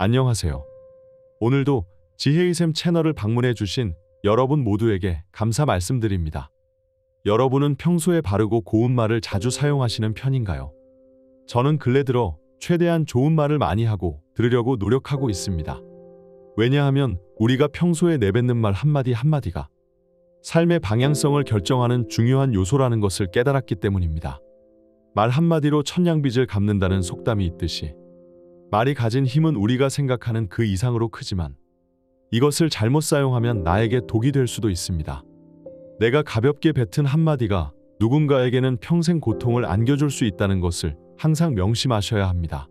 안녕하세요. 오늘도 지혜의샘 채널을 방문해 주신 여러분 모두에게 감사 말씀드립니다. 여러분은 평소에 바르고 고운 말을 자주 사용하시는 편인가요? 저는 근래 들어 최대한 좋은 말을 많이 하고 들으려고 노력하고 있습니다. 왜냐하면 우리가 평소에 내뱉는 말 한마디 한마디가 삶의 방향성을 결정하는 중요한 요소라는 것을 깨달았기 때문입니다. 말 한마디로 천냥빚을 갚는다는 속담이 있듯이 말이 가진 힘은 우리가 생각하는 그 이상으로 크지만 이것을 잘못 사용하면 나에게 독이 될 수도 있습니다. 내가 가볍게 뱉은 한마디가 누군가에게는 평생 고통을 안겨줄 수 있다는 것을 항상 명심하셔야 합니다.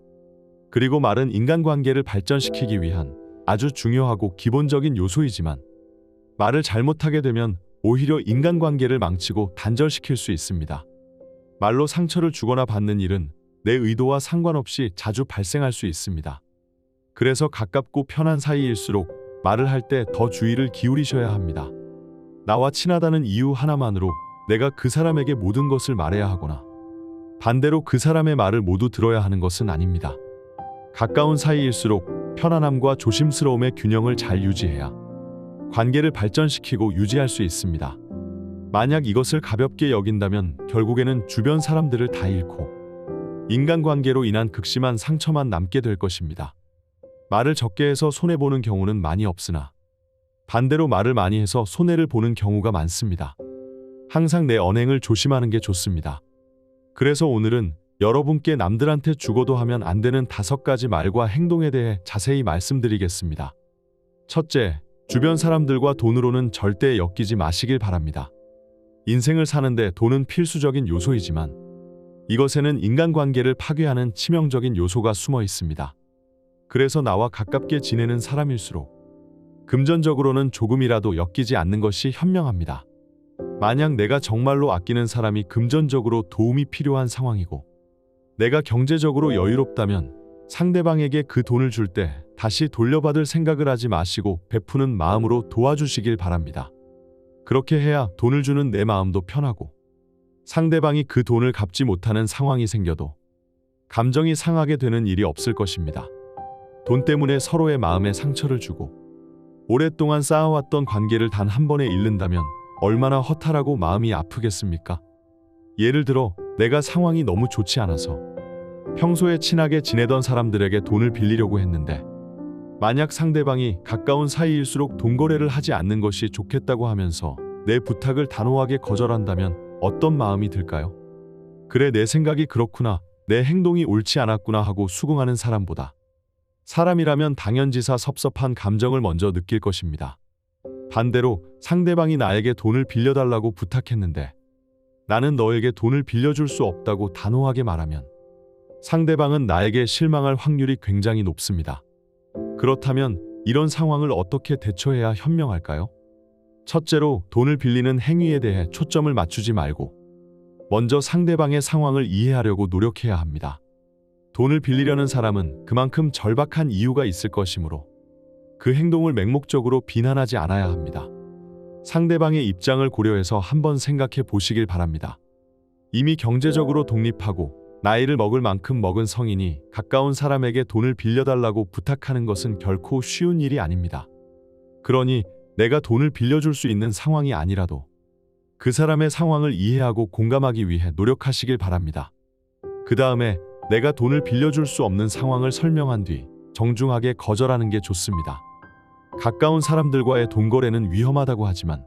그리고 말은 인간관계를 발전시키기 위한 아주 중요하고 기본적인 요소이지만 말을 잘못하게 되면 오히려 인간관계를 망치고 단절시킬 수 있습니다. 말로 상처를 주거나 받는 일은 내 의도와 상관없이 자주 발생할 수 있습니다. 그래서 가깝고 편한 사이일수록 말을 할 때 더 주의를 기울이셔야 합니다. 나와 친하다는 이유 하나만으로 내가 그 사람에게 모든 것을 말해야 하거나 반대로 그 사람의 말을 모두 들어야 하는 것은 아닙니다. 가까운 사이일수록 편안함과 조심스러움의 균형을 잘 유지해야 관계를 발전시키고 유지할 수 있습니다. 만약 이것을 가볍게 여긴다면 결국에는 주변 사람들을 다 잃고 인간관계로 인한 극심한 상처만 남게 될 것입니다. 말을 적게 해서 손해보는 경우는 많이 없으나 반대로 말을 많이 해서 손해를 보는 경우가 많습니다. 항상 내 언행을 조심하는 게 좋습니다. 그래서 오늘은 여러분께 남들한테 죽어도 하면 안 되는 5가지 말과 행동에 대해 자세히 말씀드리겠습니다. 첫째, 주변 사람들과 돈으로는 절대 엮이지 마시길 바랍니다. 인생을 사는데 돈은 필수적인 요소이지만 이것에는 인간관계를 파괴하는 치명적인 요소가 숨어 있습니다. 그래서 나와 가깝게 지내는 사람일수록 금전적으로는 조금이라도 엮이지 않는 것이 현명합니다. 만약 내가 정말로 아끼는 사람이 금전적으로 도움이 필요한 상황이고 내가 경제적으로 여유롭다면 상대방에게 그 돈을 줄 때 다시 돌려받을 생각을 하지 마시고 베푸는 마음으로 도와주시길 바랍니다. 그렇게 해야 돈을 주는 내 마음도 편하고 상대방이 그 돈을 갚지 못하는 상황이 생겨도 감정이 상하게 되는 일이 없을 것입니다. 돈 때문에 서로의 마음에 상처를 주고 오랫동안 쌓아왔던 관계를 단 한 번에 잃는다면 얼마나 허탈하고 마음이 아프겠습니까? 예를 들어 내가 상황이 너무 좋지 않아서 평소에 친하게 지내던 사람들에게 돈을 빌리려고 했는데 만약 상대방이 가까운 사이일수록 돈 거래를 하지 않는 것이 좋겠다고 하면서 내 부탁을 단호하게 거절한다면 어떤 마음이 들까요? 그래, 내 생각이 그렇구나, 내 행동이 옳지 않았구나 하고 수긍하는 사람보다 사람이라면 당연지사 섭섭한 감정을 먼저 느낄 것입니다. 반대로 상대방이 나에게 돈을 빌려달라고 부탁했는데 나는 너에게 돈을 빌려줄 수 없다고 단호하게 말하면 상대방은 나에게 실망할 확률이 굉장히 높습니다. 그렇다면 이런 상황을 어떻게 대처해야 현명할까요? 첫째로, 돈을 빌리는 행위에 대해 초점을 맞추지 말고 먼저 상대방의 상황을 이해하려고 노력해야 합니다. 돈을 빌리려는 사람은 그만큼 절박한 이유가 있을 것이므로 그 행동을 맹목적으로 비난하지 않아야 합니다. 상대방의 입장을 고려해서 한번 생각해 보시길 바랍니다. 이미 경제적으로 독립하고 나이를 먹을 만큼 먹은 성인이 가까운 사람에게 돈을 빌려달라고 부탁하는 것은 결코 쉬운 일이 아닙니다. 그러니 내가 돈을 빌려줄 수 있는 상황이 아니라도 그 사람의 상황을 이해하고 공감하기 위해 노력하시길 바랍니다. 그 다음에 내가 돈을 빌려줄 수 없는 상황을 설명한 뒤 정중하게 거절하는 게 좋습니다. 가까운 사람들과의 돈 거래는 위험하다고 하지만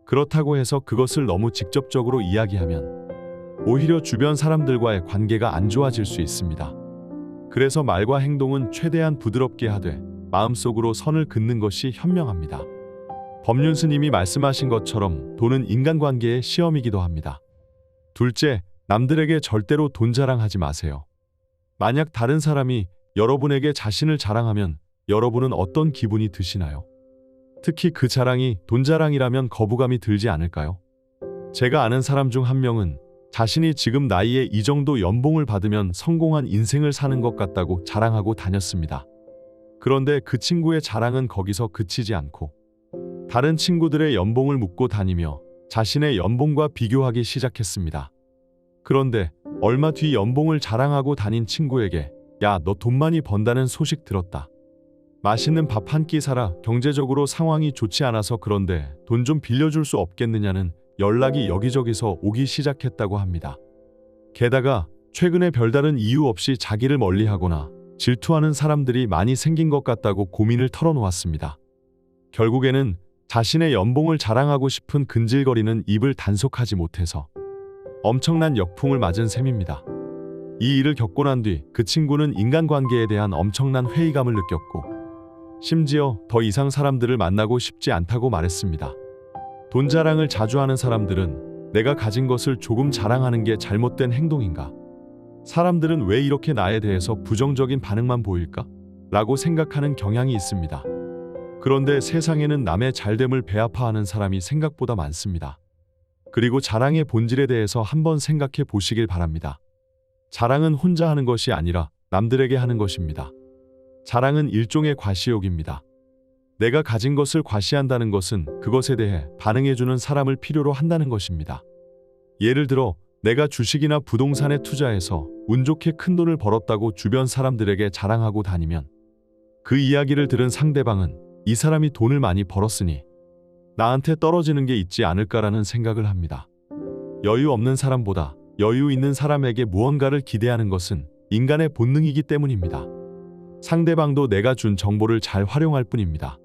그렇다고 해서 그것을 너무 직접적으로 이야기하면 오히려 주변 사람들과의 관계가 안 좋아질 수 있습니다. 그래서 말과 행동은 최대한 부드럽게 하되 마음속으로 선을 긋는 것이 현명합니다. 법륜 스님이 말씀하신 것처럼 돈은 인간관계의 시험이기도 합니다. 둘째, 남들에게 절대로 돈 자랑하지 마세요. 만약 다른 사람이 여러분에게 자신을 자랑하면 여러분은 어떤 기분이 드시나요? 특히 그 자랑이 돈 자랑이라면 거부감이 들지 않을까요? 제가 아는 사람 중 한 명은 자신이 지금 나이에 이 정도 연봉을 받으면 성공한 인생을 사는 것 같다고 자랑하고 다녔습니다. 그런데 그 친구의 자랑은 거기서 그치지 않고 다른 친구들의 연봉을 묻고 다니며 자신의 연봉과 비교하기 시작했습니다. 그런데 얼마 뒤 연봉을 자랑하고 다닌 친구에게 야, 너 돈 많이 번다는 소식 들었다. 맛있는 밥 한 끼 사라. 경제적으로 상황이 좋지 않아서 그런데 돈 좀 빌려줄 수 없겠느냐는 연락이 여기저기서 오기 시작했다고 합니다. 게다가 최근에 별다른 이유 없이 자기를 멀리하거나 질투하는 사람들이 많이 생긴 것 같다고 고민을 털어놓았습니다. 결국에는 자신의 연봉을 자랑하고 싶은 근질거리는 입을 단속하지 못해서 엄청난 역풍을 맞은 셈입니다. 이 일을 겪고 난 뒤 그 친구는 인간관계에 대한 엄청난 회의감을 느꼈고 심지어 더 이상 사람들을 만나고 싶지 않다고 말했습니다. 돈 자랑을 자주 하는 사람들은 내가 가진 것을 조금 자랑하는 게 잘못된 행동인가? 사람들은 왜 이렇게 나에 대해서 부정적인 반응만 보일까? 라고 생각하는 경향이 있습니다. 그런데 세상에는 남의 잘됨을 배아파하는 사람이 생각보다 많습니다. 그리고 자랑의 본질에 대해서 한번 생각해 보시길 바랍니다. 자랑은 혼자 하는 것이 아니라 남들에게 하는 것입니다. 자랑은 일종의 과시욕입니다. 내가 가진 것을 과시한다는 것은 그것에 대해 반응해주는 사람을 필요로 한다는 것입니다. 예를 들어 내가 주식이나 부동산에 투자해서 운 좋게 큰 돈을 벌었다고 주변 사람들에게 자랑하고 다니면 그 이야기를 들은 상대방은 이 사람이 돈을 많이 벌었으니 나한테 떨어지는 게 있지 않을까라는 생각을 합니다. 여유 없는 사람보다 여유 있는 사람에게 무언가를 기대하는 것은 인간의 본능이기 때문입니다. 상대방도 내가 준 정보를 잘 활용할 뿐입니다.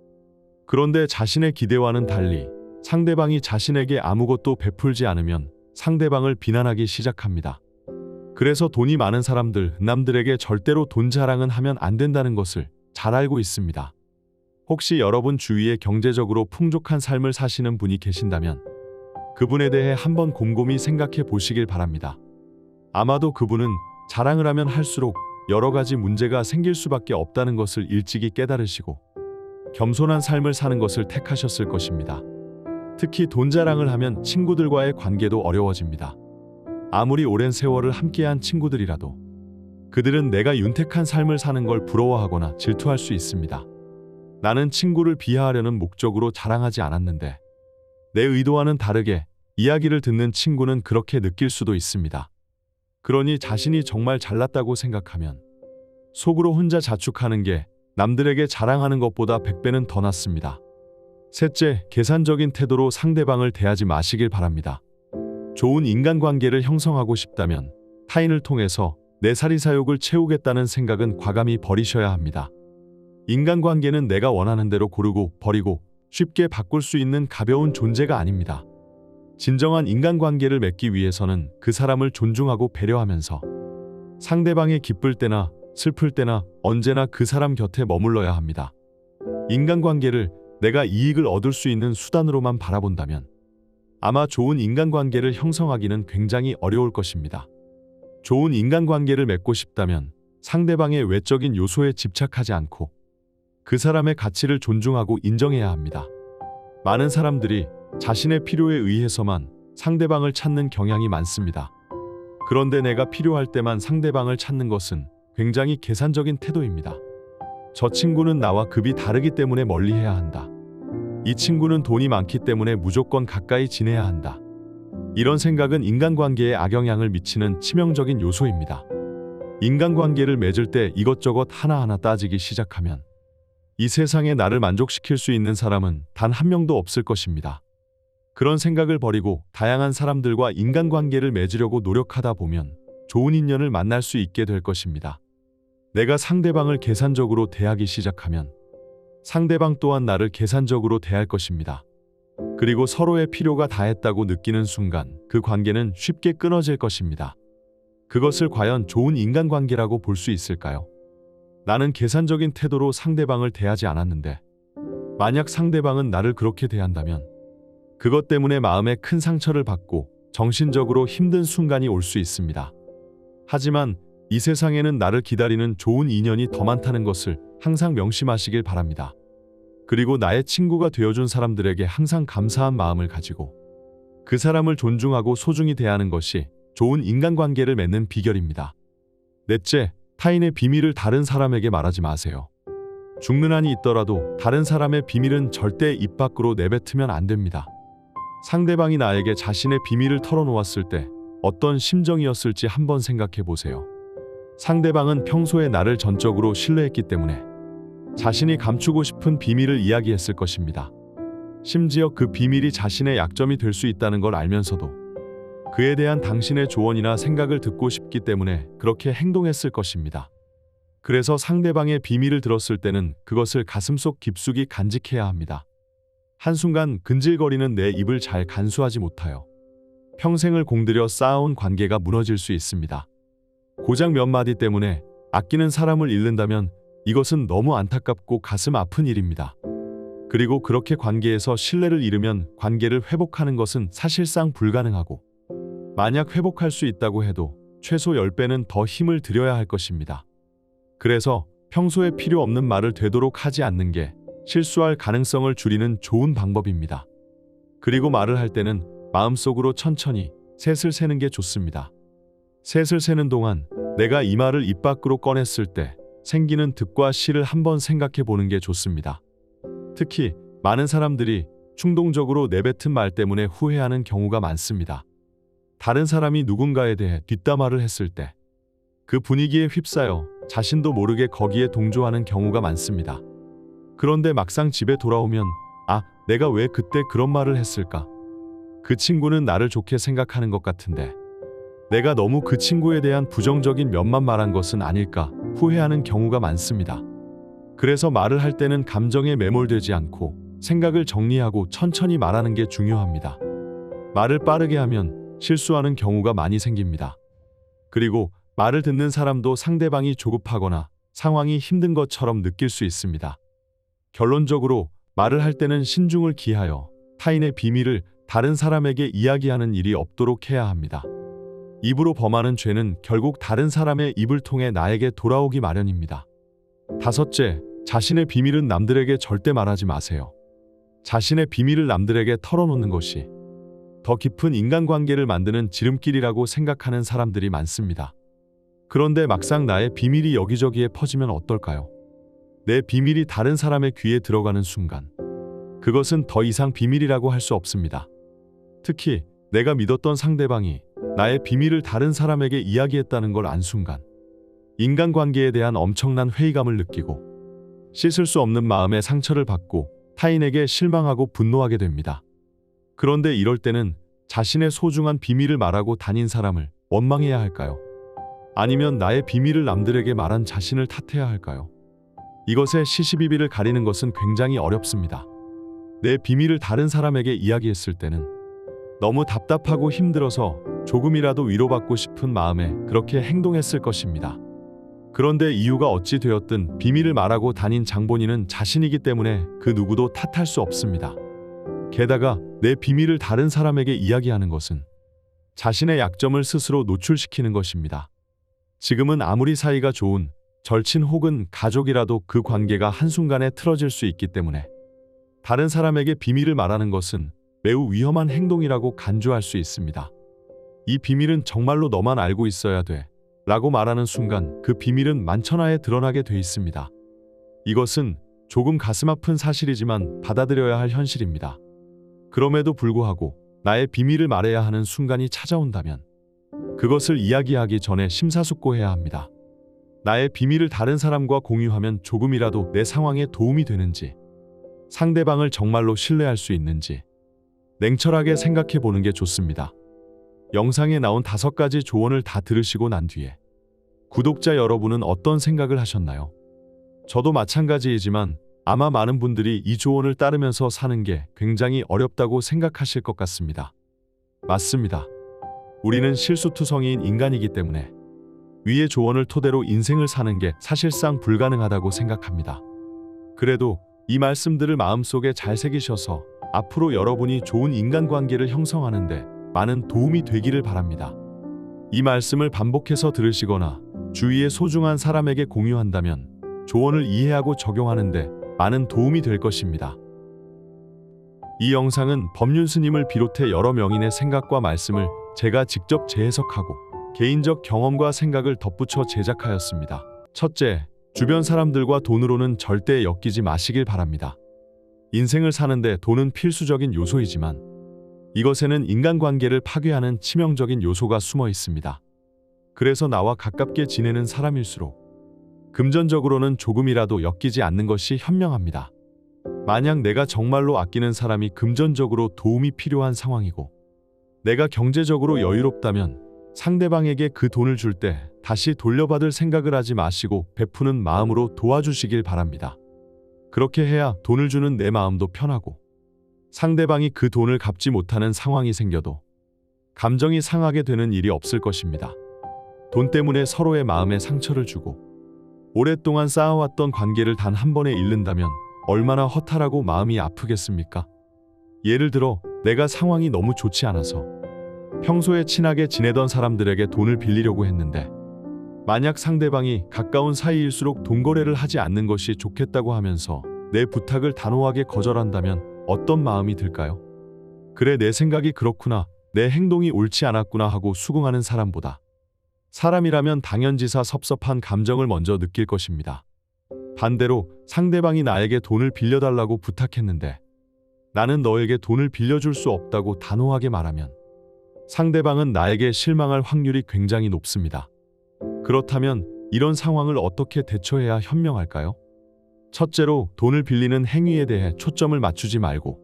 그런데 자신의 기대와는 달리 상대방이 자신에게 아무것도 베풀지 않으면 상대방을 비난하기 시작합니다. 그래서 돈이 많은 사람들, 남들에게 절대로 돈 자랑은 하면 안 된다는 것을 잘 알고 있습니다. 혹시 여러분 주위에 경제적으로 풍족한 삶을 사시는 분이 계신다면 그분에 대해 한번 곰곰이 생각해 보시길 바랍니다. 아마도 그분은 자랑을 하면 할수록 여러 가지 문제가 생길 수밖에 없다는 것을 일찍이 깨달으시고 겸손한 삶을 사는 것을 택하셨을 것입니다. 특히 돈 자랑을 하면 친구들과의 관계도 어려워집니다. 아무리 오랜 세월을 함께한 친구들이라도 그들은 내가 윤택한 삶을 사는 걸 부러워하거나 질투할 수 있습니다. 나는 친구를 비하하려는 목적으로 자랑하지 않았는데 내 의도와는 다르게 이야기를 듣는 친구는 그렇게 느낄 수도 있습니다. 그러니 자신이 정말 잘났다고 생각하면 속으로 혼자 자축하는 게 남들에게 자랑하는 것보다 100배는 더 낫습니다. 셋째, 계산적인 태도로 상대방을 대하지 마시길 바랍니다. 좋은 인간관계를 형성하고 싶다면 타인을 통해서 내 사리사욕을 채우겠다는 생각은 과감히 버리셔야 합니다. 인간관계는 내가 원하는 대로 고르고 버리고 쉽게 바꿀 수 있는 가벼운 존재가 아닙니다. 진정한 인간관계를 맺기 위해서는 그 사람을 존중하고 배려하면서 상대방이 기쁠 때나 슬플 때나 언제나 그 사람 곁에 머물러야 합니다. 인간관계를 내가 이익을 얻을 수 있는 수단으로만 바라본다면 아마 좋은 인간관계를 형성하기는 굉장히 어려울 것입니다. 좋은 인간관계를 맺고 싶다면 상대방의 외적인 요소에 집착하지 않고 그 사람의 가치를 존중하고 인정해야 합니다. 많은 사람들이 자신의 필요에 의해서만 상대방을 찾는 경향이 많습니다. 그런데 내가 필요할 때만 상대방을 찾는 것은 굉장히 계산적인 태도입니다. 저 친구는 나와 급이 다르기 때문에 멀리해야 한다. 이 친구는 돈이 많기 때문에 무조건 가까이 지내야 한다. 이런 생각은 인간관계에 악영향을 미치는 치명적인 요소입니다. 인간관계를 맺을 때 이것저것 하나하나 따지기 시작하면 이 세상에 나를 만족시킬 수 있는 사람은 단 한 명도 없을 것입니다. 그런 생각을 버리고 다양한 사람들과 인간관계를 맺으려고 노력하다 보면 좋은 인연을 만날 수 있게 될 것입니다. 내가 상대방을 계산적으로 대하기 시작하면 상대방 또한 나를 계산적으로 대할 것입니다. 그리고 서로의 필요가 다했다고 느끼는 순간 그 관계는 쉽게 끊어질 것입니다. 그것을 과연 좋은 인간관계라고 볼 수 있을까요? 나는 계산적인 태도로 상대방을 대하지 않았는데 만약 상대방은 나를 그렇게 대한다면 그것 때문에 마음에 큰 상처를 받고 정신적으로 힘든 순간이 올 수 있습니다. 하지만 이 세상에는 나를 기다리는 좋은 인연이 더 많다는 것을 항상 명심하시길 바랍니다. 그리고 나의 친구가 되어준 사람들에게 항상 감사한 마음을 가지고 그 사람을 존중하고 소중히 대하는 것이 좋은 인간관계를 맺는 비결입니다. 넷째, 타인의 비밀을 다른 사람에게 말하지 마세요. 죽는 한이 있더라도 다른 사람의 비밀은 절대 입 밖으로 내뱉으면 안 됩니다. 상대방이 나에게 자신의 비밀을 털어놓았을 때 어떤 심정이었을지 한번 생각해 보세요. 상대방은 평소에 나를 전적으로 신뢰했기 때문에 자신이 감추고 싶은 비밀을 이야기했을 것입니다. 심지어 그 비밀이 자신의 약점이 될 수 있다는 걸 알면서도 그에 대한 당신의 조언이나 생각을 듣고 싶기 때문에 그렇게 행동했을 것입니다. 그래서 상대방의 비밀을 들었을 때는 그것을 가슴속 깊숙이 간직해야 합니다. 한순간 근질거리는 내 입을 잘 간수하지 못하여 평생을 공들여 쌓아온 관계가 무너질 수 있습니다. 고작 몇 마디 때문에 아끼는 사람을 잃는다면 이것은 너무 안타깝고 가슴 아픈 일입니다. 그리고 그렇게 관계에서 신뢰를 잃으면 관계를 회복하는 것은 사실상 불가능하고, 만약 회복할 수 있다고 해도 최소 10배는 더 힘을 들여야 할 것입니다. 그래서 평소에 필요 없는 말을 되도록 하지 않는 게 실수할 가능성을 줄이는 좋은 방법입니다. 그리고 말을 할 때는 마음속으로 천천히 셋을 세는 게 좋습니다. 셋을 세는 동안 내가 이 말을 입 밖으로 꺼냈을 때 생기는 득과 실을 한번 생각해 보는 게 좋습니다. 특히 많은 사람들이 충동적으로 내뱉은 말 때문에 후회하는 경우가 많습니다. 다른 사람이 누군가에 대해 뒷담화를 했을 때 그 분위기에 휩싸여 자신도 모르게 거기에 동조하는 경우가 많습니다. 그런데 막상 집에 돌아오면 내가 왜 그때 그런 말을 했을까? 그 친구는 나를 좋게 생각하는 것 같은데 내가 너무 그 친구에 대한 부정적인 면만 말한 것은 아닐까 후회하는 경우가 많습니다. 그래서 말을 할 때는 감정에 매몰되지 않고 생각을 정리하고 천천히 말하는 게 중요합니다. 말을 빠르게 하면 실수하는 경우가 많이 생깁니다. 그리고 말을 듣는 사람도 상대방이 조급하거나 상황이 힘든 것처럼 느낄 수 있습니다. 결론적으로 말을 할 때는 신중을 기하여 타인의 비밀을 다른 사람에게 이야기하는 일이 없도록 해야 합니다. 입으로 범하는 죄는 결국 다른 사람의 입을 통해 나에게 돌아오기 마련입니다. 다섯째, 자신의 비밀은 남들에게 절대 말하지 마세요. 자신의 비밀을 남들에게 털어놓는 것이 더 깊은 인간관계를 만드는 지름길이라고 생각하는 사람들이 많습니다. 그런데 막상 나의 비밀이 여기저기에 퍼지면 어떨까요? 내 비밀이 다른 사람의 귀에 들어가는 순간 그것은 더 이상 비밀이라고 할 수 없습니다. 특히 내가 믿었던 상대방이 나의 비밀을 다른 사람에게 이야기했다는 걸 안 순간 인간관계에 대한 엄청난 회의감을 느끼고 씻을 수 없는 마음의 상처를 받고 타인에게 실망하고 분노하게 됩니다. 그런데 이럴 때는 자신의 소중한 비밀을 말하고 다닌 사람을 원망해야 할까요? 아니면 나의 비밀을 남들에게 말한 자신을 탓해야 할까요? 이것의 시시비비를 가리는 것은 굉장히 어렵습니다. 내 비밀을 다른 사람에게 이야기했을 때는 너무 답답하고 힘들어서 조금이라도 위로받고 싶은 마음에 그렇게 행동했을 것입니다. 그런데 이유가 어찌 되었든 비밀을 말하고 다닌 장본인은 자신이기 때문에 그 누구도 탓할 수 없습니다. 게다가 내 비밀을 다른 사람에게 이야기하는 것은 자신의 약점을 스스로 노출시키는 것입니다. 지금은 아무리 사이가 좋은 절친 혹은 가족이라도 그 관계가 한순간에 틀어질 수 있기 때문에 다른 사람에게 비밀을 말하는 것은 매우 위험한 행동이라고 간주할 수 있습니다. 이 비밀은 정말로 너만 알고 있어야 돼 라고 말하는 순간 그 비밀은 만천하에 드러나게 돼 있습니다. 이것은 조금 가슴 아픈 사실이지만 받아들여야 할 현실입니다. 그럼에도 불구하고 나의 비밀을 말해야 하는 순간이 찾아온다면 그것을 이야기하기 전에 심사숙고해야 합니다. 나의 비밀을 다른 사람과 공유하면 조금이라도 내 상황에 도움이 되는지, 상대방을 정말로 신뢰할 수 있는지 냉철하게 생각해 보는 게 좋습니다. 영상에 나온 5가지 조언을 다 들으시고 난 뒤에 구독자 여러분은 어떤 생각을 하셨나요? 저도 마찬가지이지만 아마 많은 분들이 이 조언을 따르면서 사는 게 굉장히 어렵다고 생각하실 것 같습니다. 맞습니다. 우리는 실수투성이인 인간이기 때문에 위의 조언을 토대로 인생을 사는 게 사실상 불가능하다고 생각합니다. 그래도 이 말씀들을 마음속에 잘 새기셔서 앞으로 여러분이 좋은 인간관계를 형성하는데 많은 도움이 되기를 바랍니다. 이 말씀을 반복해서 들으시거나 주위의 소중한 사람에게 공유한다면 조언을 이해하고 적용하는데 많은 도움이 될 것입니다. 이 영상은 법륜 스님을 비롯해 여러 명인의 생각과 말씀을 제가 직접 재해석하고 개인적 경험과 생각을 덧붙여 제작하였습니다. 첫째, 주변 사람들과 돈으로는 절대 엮이지 마시길 바랍니다. 인생을 사는데 돈은 필수적인 요소이지만 이것에는 인간관계를 파괴하는 치명적인 요소가 숨어 있습니다. 그래서 나와 가깝게 지내는 사람일수록 금전적으로는 조금이라도 엮이지 않는 것이 현명합니다. 만약 내가 정말로 아끼는 사람이 금전적으로 도움이 필요한 상황이고 내가 경제적으로 여유롭다면 상대방에게 그 돈을 줄 때 다시 돌려받을 생각을 하지 마시고 베푸는 마음으로 도와주시길 바랍니다. 그렇게 해야 돈을 주는 내 마음도 편하고 상대방이 그 돈을 갚지 못하는 상황이 생겨도 감정이 상하게 되는 일이 없을 것입니다. 돈 때문에 서로의 마음에 상처를 주고 오랫동안 쌓아왔던 관계를 단 한 번에 잃는다면 얼마나 허탈하고 마음이 아프겠습니까? 예를 들어 내가 상황이 너무 좋지 않아서 평소에 친하게 지내던 사람들에게 돈을 빌리려고 했는데 만약 상대방이 가까운 사이일수록 돈 거래를 하지 않는 것이 좋겠다고 하면서 내 부탁을 단호하게 거절한다면 어떤 마음이 들까요? 그래, 내 생각이 그렇구나, 내 행동이 옳지 않았구나 하고 수긍하는 사람보다 사람이라면 당연지사 섭섭한 감정을 먼저 느낄 것입니다. 반대로 상대방이 나에게 돈을 빌려달라고 부탁했는데 나는 너에게 돈을 빌려줄 수 없다고 단호하게 말하면 상대방은 나에게 실망할 확률이 굉장히 높습니다. 그렇다면 이런 상황을 어떻게 대처해야 현명할까요? 첫째로, 돈을 빌리는 행위에 대해 초점을 맞추지 말고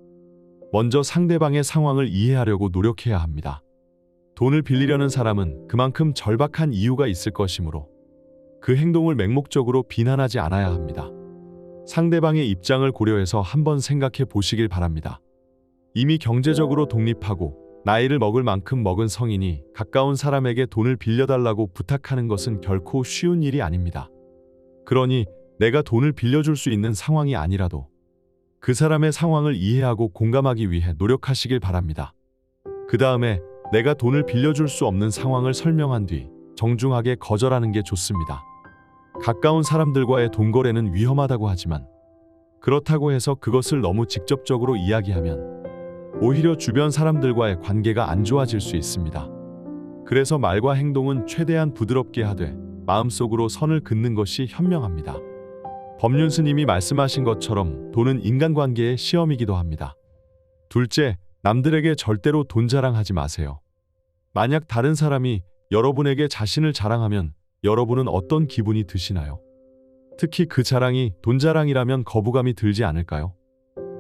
먼저 상대방의 상황을 이해하려고 노력해야 합니다. 돈을 빌리려는 사람은 그만큼 절박한 이유가 있을 것이므로 그 행동을 맹목적으로 비난하지 않아야 합니다. 상대방의 입장을 고려해서 한번 생각해 보시길 바랍니다. 이미 경제적으로 독립하고 나이를 먹을 만큼 먹은 성인이 가까운 사람에게 돈을 빌려달라고 부탁하는 것은 결코 쉬운 일이 아닙니다. 그러니 내가 돈을 빌려줄 수 있는 상황이 아니라도 그 사람의 상황을 이해하고 공감하기 위해 노력하시길 바랍니다. 그 다음에 내가 돈을 빌려줄 수 없는 상황을 설명한 뒤 정중하게 거절하는 게 좋습니다. 가까운 사람들과의 돈 거래는 위험하다고 하지만 그렇다고 해서 그것을 너무 직접적으로 이야기하면 오히려 주변 사람들과의 관계가 안 좋아질 수 있습니다. 그래서 말과 행동은 최대한 부드럽게 하되 마음속으로 선을 긋는 것이 현명합니다. 법륜 스님이 말씀하신 것처럼 돈은 인간관계의 시험이기도 합니다. 둘째, 남들에게 절대로 돈 자랑하지 마세요. 만약 다른 사람이 여러분에게 자신을 자랑하면 여러분은 어떤 기분이 드시나요? 특히 그 자랑이 돈 자랑이라면 거부감이 들지 않을까요?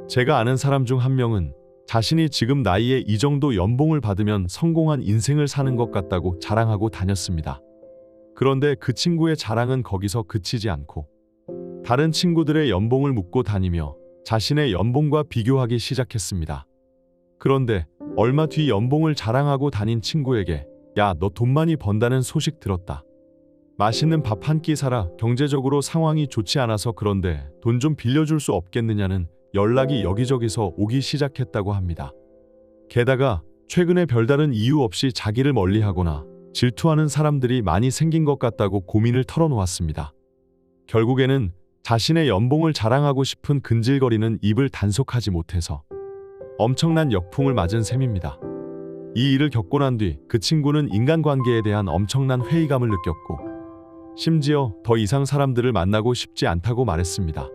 제가 아는 사람 중 한 명은 자신이 지금 나이에 이 정도 연봉을 받으면 성공한 인생을 사는 것 같다고 자랑하고 다녔습니다. 그런데 그 친구의 자랑은 거기서 그치지 않고 다른 친구들의 연봉을 묻고 다니며 자신의 연봉과 비교하기 시작했습니다. 그런데 얼마 뒤 연봉을 자랑하고 다닌 친구에게 야, 너 돈 많이 번다는 소식 들었다. 맛있는 밥 한 끼 사라. 경제적으로 상황이 좋지 않아서 그런데 돈 좀 빌려줄 수 없겠느냐는 연락이 여기저기서 오기 시작했다고 합니다. 게다가 최근에 별다른 이유 없이 자기를 멀리하거나 질투하는 사람들이 많이 생긴 것 같다고 고민을 털어놓았습니다. 결국에는 자신의 연봉을 자랑하고 싶은 근질거리는 입을 단속하지 못해서 엄청난 역풍을 맞은 셈입니다. 이 일을 겪고 난 뒤 그 친구는 인간관계에 대한 엄청난 회의감을 느꼈고 심지어 더 이상 사람들을 만나고 싶지 않다고 말했습니다.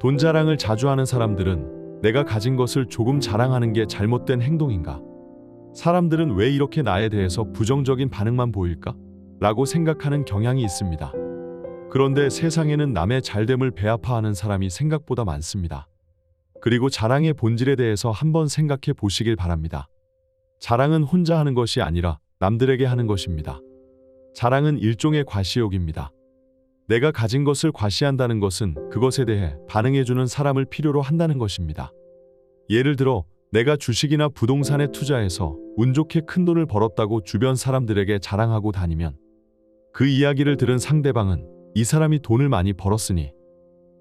돈 자랑을 자주 하는 사람들은 내가 가진 것을 조금 자랑하는 게 잘못된 행동인가? 사람들은 왜 이렇게 나에 대해서 부정적인 반응만 보일까? 라고 생각하는 경향이 있습니다. 그런데 세상에는 남의 잘됨을 배아파하는 사람이 생각보다 많습니다. 그리고 자랑의 본질에 대해서 한번 생각해 보시길 바랍니다. 자랑은 혼자 하는 것이 아니라 남들에게 하는 것입니다. 자랑은 일종의 과시욕입니다. 내가 가진 것을 과시한다는 것은 그것에 대해 반응해주는 사람을 필요로 한다는 것입니다. 예를 들어 내가 주식이나 부동산에 투자해서 운 좋게 큰 돈을 벌었다고 주변 사람들에게 자랑하고 다니면 그 이야기를 들은 상대방은 이 사람이 돈을 많이 벌었으니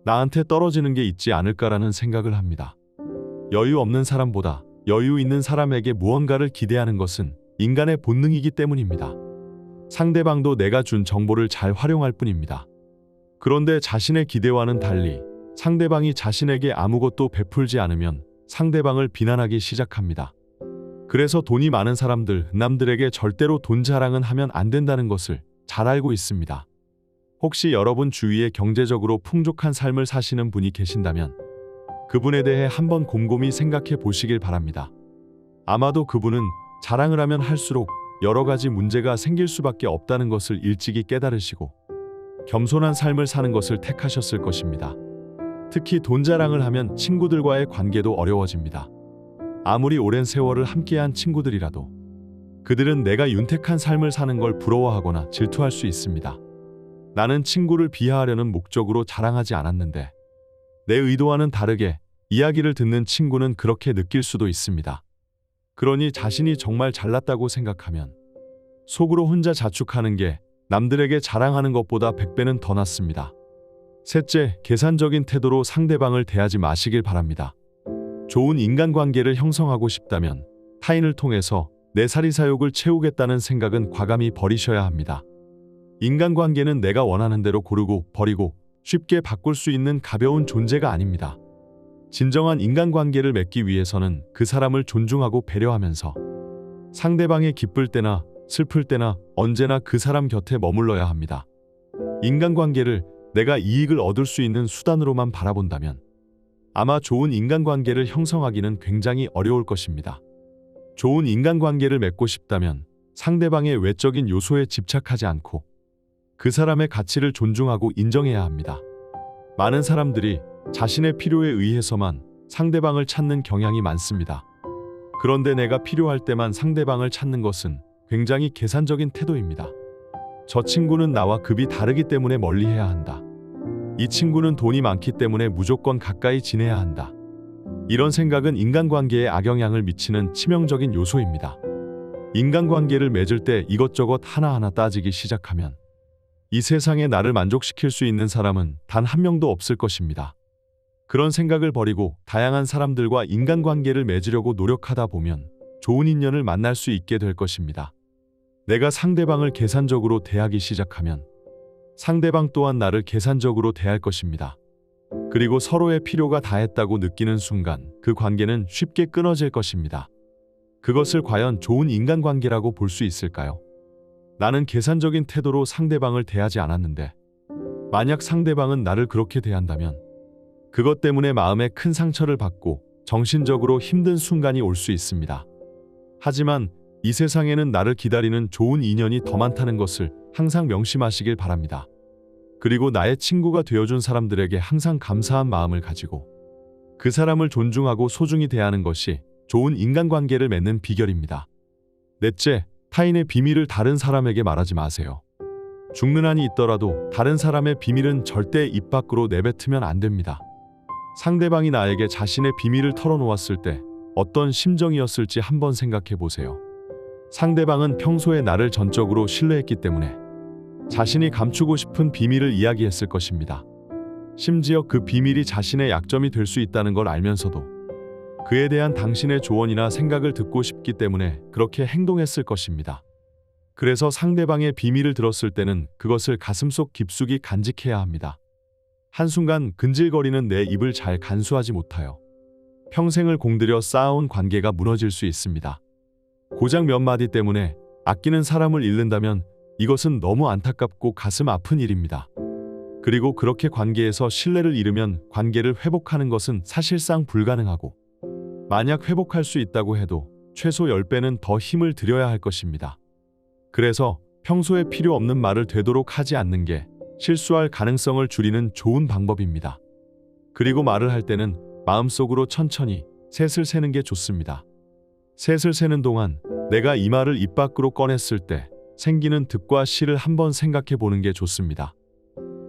나한테 떨어지는 게 있지 않을까라는 생각을 합니다. 여유 없는 사람보다 여유 있는 사람에게 무언가를 기대하는 것은 인간의 본능이기 때문입니다. 상대방도 내가 준 정보를 잘 활용할 뿐입니다. 그런데 자신의 기대와는 달리 상대방이 자신에게 아무것도 베풀지 않으면 상대방을 비난하기 시작합니다. 그래서 돈이 많은 사람들, 남들에게 절대로 돈 자랑은 하면 안 된다는 것을 잘 알고 있습니다. 혹시 여러분 주위에 경제적으로 풍족한 삶을 사시는 분이 계신다면 그분에 대해 한번 곰곰이 생각해 보시길 바랍니다. 아마도 그분은 자랑을 하면 할수록 여러 가지 문제가 생길 수밖에 없다는 것을 일찍이 깨달으시고 겸손한 삶을 사는 것을 택하셨을 것입니다. 특히 돈 자랑을 하면 친구들과의 관계도 어려워집니다. 아무리 오랜 세월을 함께한 친구들이라도 그들은 내가 윤택한 삶을 사는 걸 부러워하거나 질투할 수 있습니다. 나는 친구를 비하하려는 목적으로 자랑하지 않았는데 내 의도와는 다르게 이야기를 듣는 친구는 그렇게 느낄 수도 있습니다. 그러니 자신이 정말 잘났다고 생각하면 속으로 혼자 자축하는 게 남들에게 자랑하는 것보다 100배는 더 낫습니다. 셋째, 계산적인 태도로 상대방을 대하지 마시길 바랍니다. 좋은 인간관계를 형성하고 싶다면 타인을 통해서 내 사리사욕을 채우겠다는 생각은 과감히 버리셔야 합니다. 인간관계는 내가 원하는 대로 고르고 버리고 쉽게 바꿀 수 있는 가벼운 존재가 아닙니다. 진정한 인간관계를 맺기 위해서는 그 사람을 존중하고 배려하면서 상대방이 기쁠 때나 슬플 때나 언제나 그 사람 곁에 머물러야 합니다. 인간관계를 내가 이익을 얻을 수 있는 수단으로만 바라본다면 아마 좋은 인간관계를 형성하기는 굉장히 어려울 것입니다. 좋은 인간관계를 맺고 싶다면 상대방의 외적인 요소에 집착하지 않고 그 사람의 가치를 존중하고 인정해야 합니다. 많은 사람들이 자신의 필요에 의해서만 상대방을 찾는 경향이 많습니다. 그런데 내가 필요할 때만 상대방을 찾는 것은 굉장히 계산적인 태도입니다. 저 친구는 나와 급이 다르기 때문에 멀리해야 한다. 이 친구는 돈이 많기 때문에 무조건 가까이 지내야 한다. 이런 생각은 인간관계에 악영향을 미치는 치명적인 요소입니다. 인간관계를 맺을 때 이것저것 하나하나 따지기 시작하면 이 세상에 나를 만족시킬 수 있는 사람은 단 한 명도 없을 것입니다. 그런 생각을 버리고 다양한 사람들과 인간관계를 맺으려고 노력하다 보면 좋은 인연을 만날 수 있게 될 것입니다. 내가 상대방을 계산적으로 대하기 시작하면 상대방 또한 나를 계산적으로 대할 것입니다. 그리고 서로의 필요가 다했다고 느끼는 순간 그 관계는 쉽게 끊어질 것입니다. 그것을 과연 좋은 인간관계라고 볼 수 있을까요? 나는 계산적인 태도로 상대방을 대하지 않았는데 만약 상대방은 나를 그렇게 대한다면 그것 때문에 마음에 큰 상처를 받고 정신적으로 힘든 순간이 올 수 있습니다. 하지만 이 세상에는 나를 기다리는 좋은 인연이 더 많다는 것을 항상 명심하시길 바랍니다. 그리고 나의 친구가 되어준 사람들에게 항상 감사한 마음을 가지고 그 사람을 존중하고 소중히 대하는 것이 좋은 인간관계를 맺는 비결입니다. 넷째, 타인의 비밀을 다른 사람에게 말하지 마세요. 죽는 한이 있더라도 다른 사람의 비밀은 절대 입 밖으로 내뱉으면 안 됩니다. 상대방이 나에게 자신의 비밀을 털어놓았을 때 어떤 심정이었을지 한번 생각해 보세요. 상대방은 평소에 나를 전적으로 신뢰했기 때문에 자신이 감추고 싶은 비밀을 이야기했을 것입니다. 심지어 그 비밀이 자신의 약점이 될 수 있다는 걸 알면서도 그에 대한 당신의 조언이나 생각을 듣고 싶기 때문에 그렇게 행동했을 것입니다. 그래서 상대방의 비밀을 들었을 때는 그것을 가슴속 깊숙이 간직해야 합니다. 한순간 근질거리는 내 입을 잘 간수하지 못하여 평생을 공들여 쌓아온 관계가 무너질 수 있습니다. 고작 몇 마디 때문에 아끼는 사람을 잃는다면 이것은 너무 안타깝고 가슴 아픈 일입니다. 그리고 그렇게 관계에서 신뢰를 잃으면 관계를 회복하는 것은 사실상 불가능하고 만약 회복할 수 있다고 해도 최소 10배는 더 힘을 들여야 할 것입니다. 그래서 평소에 필요 없는 말을 되도록 하지 않는 게 실수할 가능성을 줄이는 좋은 방법입니다. 그리고 말을 할 때는 마음속으로 천천히 셋을 세는 게 좋습니다. 셋을 세는 동안 내가 이 말을 입 밖으로 꺼냈을 때 생기는 득과 실을 한번 생각해 보는 게 좋습니다.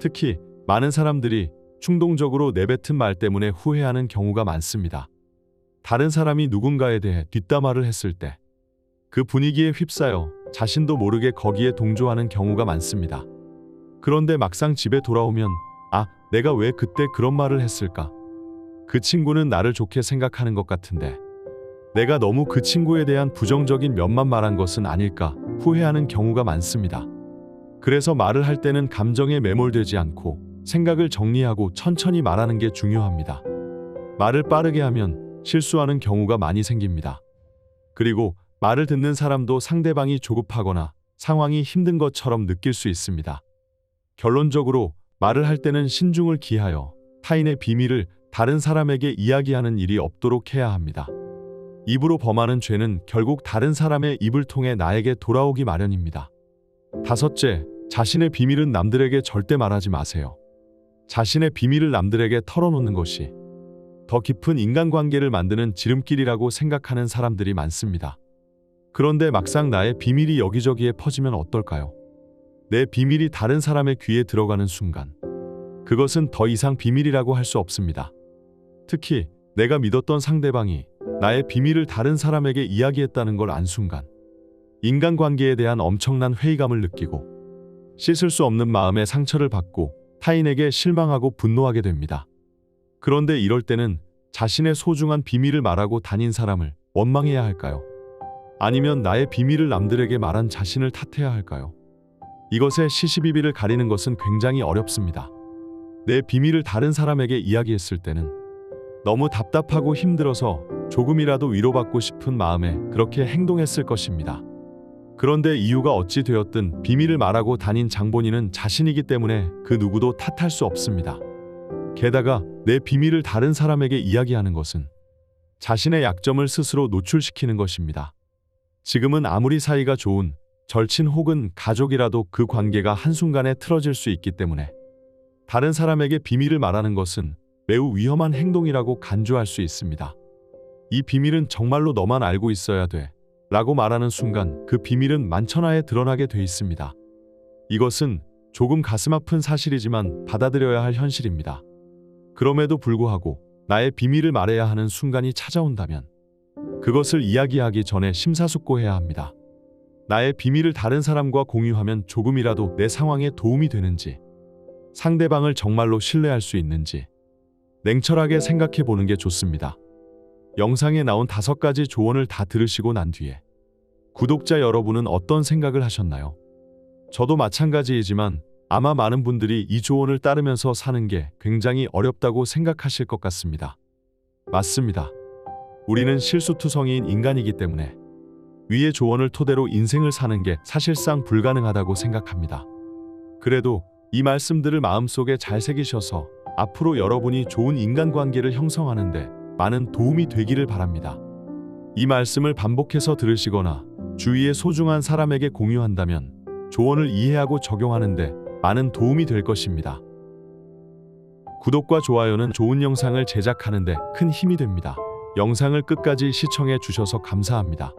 특히 많은 사람들이 충동적으로 내뱉은 말 때문에 후회하는 경우가 많습니다. 다른 사람이 누군가에 대해 뒷담화를 했을 때 그 분위기에 휩싸여 자신도 모르게 거기에 동조하는 경우가 많습니다. 그런데 막상 집에 돌아오면 내가 왜 그때 그런 말을 했을까? 그 친구는 나를 좋게 생각하는 것 같은데 내가 너무 그 친구에 대한 부정적인 면만 말한 것은 아닐까 후회하는 경우가 많습니다. 그래서 말을 할 때는 감정에 매몰되지 않고 생각을 정리하고 천천히 말하는 게 중요합니다. 말을 빠르게 하면 실수하는 경우가 많이 생깁니다. 그리고 말을 듣는 사람도 상대방이 조급하거나 상황이 힘든 것처럼 느낄 수 있습니다. 결론적으로 말을 할 때는 신중을 기하여 타인의 비밀을 다른 사람에게 이야기하는 일이 없도록 해야 합니다. 입으로 범하는 죄는 결국 다른 사람의 입을 통해 나에게 돌아오기 마련입니다. 다섯째, 자신의 비밀은 남들에게 절대 말하지 마세요. 자신의 비밀을 남들에게 털어놓는 것이 더 깊은 인간관계를 만드는 지름길이라고 생각하는 사람들이 많습니다. 그런데 막상 나의 비밀이 여기저기에 퍼지면 어떨까요? 내 비밀이 다른 사람의 귀에 들어가는 순간 그것은 더 이상 비밀이라고 할 수 없습니다. 특히 내가 믿었던 상대방이 나의 비밀을 다른 사람에게 이야기했다는 걸 안 순간 인간관계에 대한 엄청난 회의감을 느끼고 씻을 수 없는 마음의 상처를 받고 타인에게 실망하고 분노하게 됩니다. 그런데 이럴 때는 자신의 소중한 비밀을 말하고 다닌 사람을 원망해야 할까요? 아니면 나의 비밀을 남들에게 말한 자신을 탓해야 할까요? 이것의 시시비비를 가리는 것은 굉장히 어렵습니다. 내 비밀을 다른 사람에게 이야기했을 때는 너무 답답하고 힘들어서 조금이라도 위로받고 싶은 마음에 그렇게 행동했을 것입니다. 그런데 이유가 어찌 되었든 비밀을 말하고 다닌 장본인은 자신이기 때문에 그 누구도 탓할 수 없습니다. 게다가 내 비밀을 다른 사람에게 이야기하는 것은 자신의 약점을 스스로 노출시키는 것입니다. 지금은 아무리 사이가 좋은 절친 혹은 가족이라도 그 관계가 한순간에 틀어질 수 있기 때문에 다른 사람에게 비밀을 말하는 것은 매우 위험한 행동이라고 간주할 수 있습니다. 이 비밀은 정말로 너만 알고 있어야 돼 라고 말하는 순간 그 비밀은 만천하에 드러나게 돼 있습니다. 이것은 조금 가슴 아픈 사실이지만 받아들여야 할 현실입니다. 그럼에도 불구하고 나의 비밀을 말해야 하는 순간이 찾아온다면 그것을 이야기하기 전에 심사숙고해야 합니다. 나의 비밀을 다른 사람과 공유하면 조금이라도 내 상황에 도움이 되는지, 상대방을 정말로 신뢰할 수 있는지 냉철하게 생각해 보는 게 좋습니다. 영상에 나온 5가지 조언을 다 들으시고 난 뒤에 구독자 여러분은 어떤 생각을 하셨나요? 저도 마찬가지이지만 아마 많은 분들이 이 조언을 따르면서 사는 게 굉장히 어렵다고 생각하실 것 같습니다. 맞습니다. 우리는 실수투성이인 인간이기 때문에 위의 조언을 토대로 인생을 사는 게 사실상 불가능하다고 생각합니다. 그래도 이 말씀들을 마음속에 잘 새기셔서 앞으로 여러분이 좋은 인간관계를 형성하는데 많은 도움이 되기를 바랍니다. 이 말씀을 반복해서 들으시거나 주위의 소중한 사람에게 공유한다면 조언을 이해하고 적용하는데 많은 도움이 될 것입니다. 구독과 좋아요는 좋은 영상을 제작하는데 큰 힘이 됩니다. 영상을 끝까지 시청해 주셔서 감사합니다.